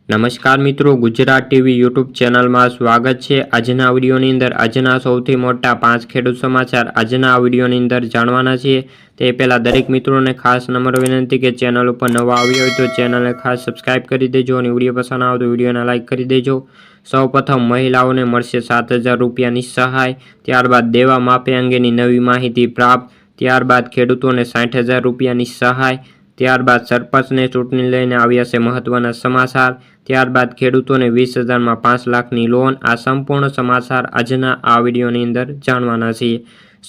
નમસ્કાર મિત્રો, Gujarat TV YouTube ચેનલમાં સ્વાગત છે। આજના વિડીયોની અંદર આજના સૌથી મોટા 5 ખેડૂત સમાચાર આજના વિડીયોની અંદર જાણવાના છીએ। તે પહેલાં દરેક મિત્રોને ખાસ નમ્ર વિનંતી કે ચેનલ ઉપર નવા આવ્યા હોય તો ચેનલને ખાસ સબસ્ક્રાઇબ કરી દેજો અને વિડીયો પસંદ આવે તો વિડીયોને લાઇક કરી દેજો। સૌપ્રથમ મહિલાઓને મળશે 7,000 રૂપિયાની સહાય, ત્યારબાદ દેવા માફી અંગેની નવી માહિતી પ્રાપ્ત, ત્યારબાદ ખેડૂતોને 60,000 રૂપિયાની સહાય, ત્યારબાદ સરપંચને ચૂંટણી લઈને આવ્યા છે મહત્વના સમાચાર, ત્યારબાદ ખેડૂતોને 20,000માં 5 લાખની લોન। આ સંપૂર્ણ સમાચાર આજના આ વિડીયોની અંદર જાણવાના છીએ।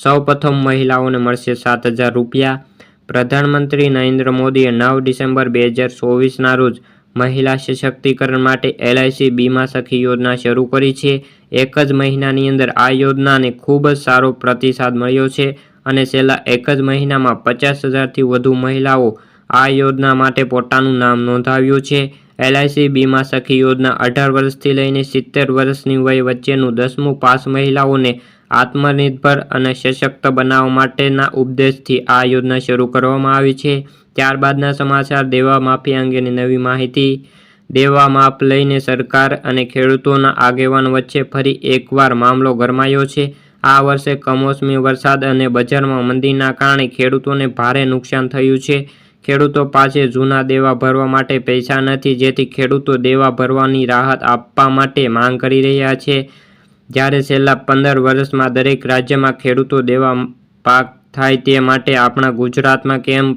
સૌપ્રથમ મહિલાઓને મળશે 7,000 રૂપિયા। પ્રધાનમંત્રી નરેન્દ્ર મોદીએ 9 ડિસેમ્બર 2024ના રોજ મહિલા સશક્તિકરણ માટે LIC બીમા સખી યોજના શરૂ કરી છે। એક જ મહિનાની અંદર આ યોજનાને ખૂબ જ સારો પ્રતિસાદ મળ્યો છે અને છેલ્લા એક જ મહિનામાં 50,000થી વધુ મહિલાઓ આ યોજના માટે પોતાનું નામ નોંધાવ્યું છે। LIC બીમા સખી યોજના 18 વર્ષથી લઈને 70 વર્ષની વય વચ્ચેનું 10મું પાસ મહિલાઓને આત્મનિર્ભર અને સશક્ત બનાવવા માટેના ઉદ્દેશથી આ યોજના શરૂ કરવામાં આવી છે। ત્યારબાદના સમાચાર દેવા માફી અંગેની નવી માહિતી। દેવા માફ લઈને સરકાર અને ખેડૂતોના આગેવાનો વચ્ચે ફરી એકવાર મામલો ગરમાયો છે। આ વર્ષે કમોસમી વરસાદ અને બજારમાં મંદીના કારણે ખેડૂતોને ભારે નુકસાન થયું છે। ખેડૂતો પાસે જૂના દેવા ભરવા માટે પૈસા નથી, જેથી ખેડૂતો દેવા ભરવાની રાહત આપવા માટે માંગ કરી રહ્યા છે। જ્યારે છેલ્લા 15 વર્ષમાં દરેક રાજ્યમાં ખેડૂતો દેવા પાક થાય તે માટે આપણા ગુજરાતમાં કેમ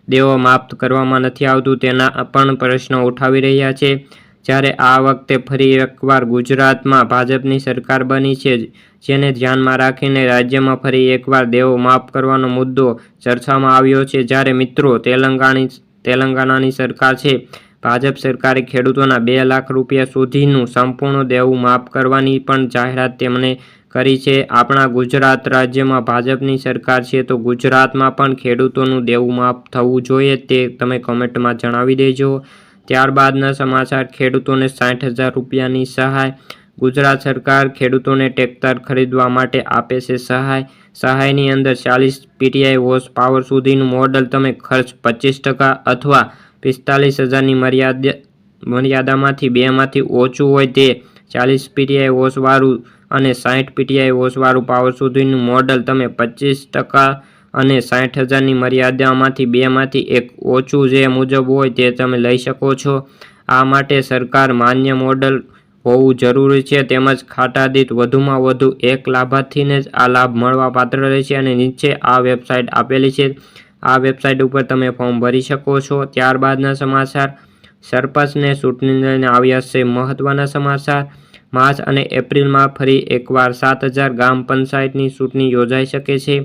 દેવો માફ કરવામાં નથી આવતું તેના પણ પ્રશ્નો ઉઠાવી રહ્યા છે। જ્યારે આ વખતે ફરી એકવાર ગુજરાતમાં ભાજપની સરકાર બની છે, જેને ધ્યાનમાં રાખીને રાજ્યમાં ફરી એકવાર દેવો માફ કરવાનો મુદ્દો ચર્ચામાં આવ્યો છે। જ્યારે મિત્રો તેલંગાણાની સરકાર છે, ભાજપ સરકારે ખેડૂતોના 2 લાખ રૂપિયા સુધીનું સંપૂર્ણ દેવું માફ કરવાની પણ જાહેરાત તેમણે કરી છે। આપણા ગુજરાત રાજ્યમાં ભાજપની સરકાર છે, તો ગુજરાતમાં પણ ખેડૂતોનું દેવું માફ થવું જોઈએ તે તમે કમેન્ટમાં જણાવી દેજો। ત્યારબાદના સમાચાર ખેડૂતોને 60,000 રૂપિયાની સહાય। ગુજરાત સરકાર ખેડૂતોને ટ્રેક્ટર ખરીદવા માટે આપે છે સહાય। સહાયની અંદર 40 PTI હોર્સ પાવર સુધીનું મોડલ તમે ખર્ચ 25% અથવા 45,000ની મર્યાદામાંથી બેમાંથી ઓછું હોય તે 40 PTI હોર્સવાળું અને 60 PTI હોર્સવાળું પાવર સુધીનું મોડલ તમે 25% અને 60,000ની મર્યાદામાંથી બેમાંથી એક ઓછું જે મુજબ હોય તે તમે લઈ શકો છો। આ માટે સરકાર માન્ય મોડલ હોવું જરૂરી છે, તેમજ ખાતા દીઠ વધુમાં વધુ એક લાભાર્થીને જ આ લાભ મળવા પાત્ર રહેશે અને નીચે આ વેબસાઇટ આપેલી છે, આ વેબસાઇટ ઉપર તમે ફોર્મ ભરી શકો છો। ત્યારબાદના સમાચાર સરપંચને ચૂંટણી લઈને આવ્યા છે મહત્વના સમાચાર। માર્ચ અને એપ્રિલમાં ફરી એકવાર 7,000 ગ્રામ પંચાયતની ચૂંટણી યોજાઈ શકે છે।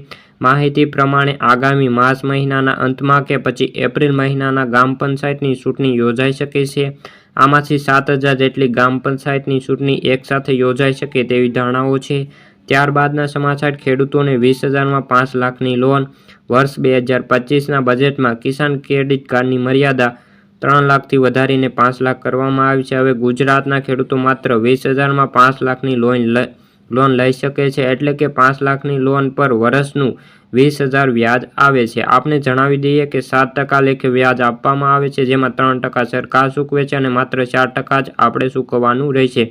માહિતી પ્રમાણે આગામી માર્ચ મહિનાના અંતમાં કે પછી એપ્રિલ મહિનાના ગ્રામ પંચાયતની ચૂંટણી યોજાઈ શકે છે। આમાંથી 7,000 જેટલી ગ્રામ પંચાયતની ચૂંટણી એકસાથે યોજાઈ શકે તેવી ધારણાઓ છે। ત્યારબાદના સમાચાર ખેડૂતોને 20,000માં 5 લાખની લોન। વર્ષ 2025ના બજેટમાં કિસાન ક્રેડિટ કાર્ડની મર્યાદા 3 લાખથી વધારીને 5 લાખ કરવામાં આવી છે। હવે ગુજરાતના ખેડૂતો માત્ર 20,000માં 5 લાખની લોન લઈ શકે છે, એટલે કે 5 લાખની લોન પર વર્ષનું 20,000 વ્યાજ આવે છે। આપને જણાવી દઈએ કે 7% લેખે વ્યાજ આપવામાં આવે છે, જેમાં 3% સરકાર ચૂકવે છે અને માત્ર 4% જ આપણે ચૂકવવાનું રહેશે।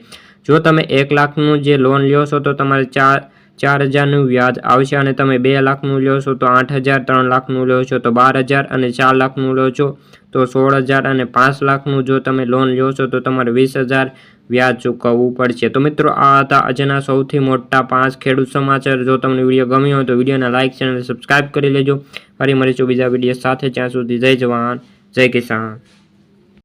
જો તમે 1 લાખનું જે લોન લ્યો છો તો તમારે 4,000નું વ્યાજ આવશે અને તમે 2 લાખનું લ્યો છો તો 8,000, 3 લાખનું લ્યો છો તો 12,000 અને 4 લાખનું લ્યો છો તો 16,000 અને 5 લાખનું જો તમે લોન લ્યો છો તો તમારે 20,000 વ્યાજ ચૂકવવું પડશે। તો મિત્રો આ હતા આજના સૌથી મોટા 5 ખેડૂત સમાચાર। જો તમને વિડીયો ગમ્યો હોય તો વિડીયોને લાઇક, ચેનલ સબસ્ક્રાઇબ કરી લેજો। ફરી મળીશું બીજા વિડીયો સાથે, ત્યાં સુધી જય જવાન જય કિસાન।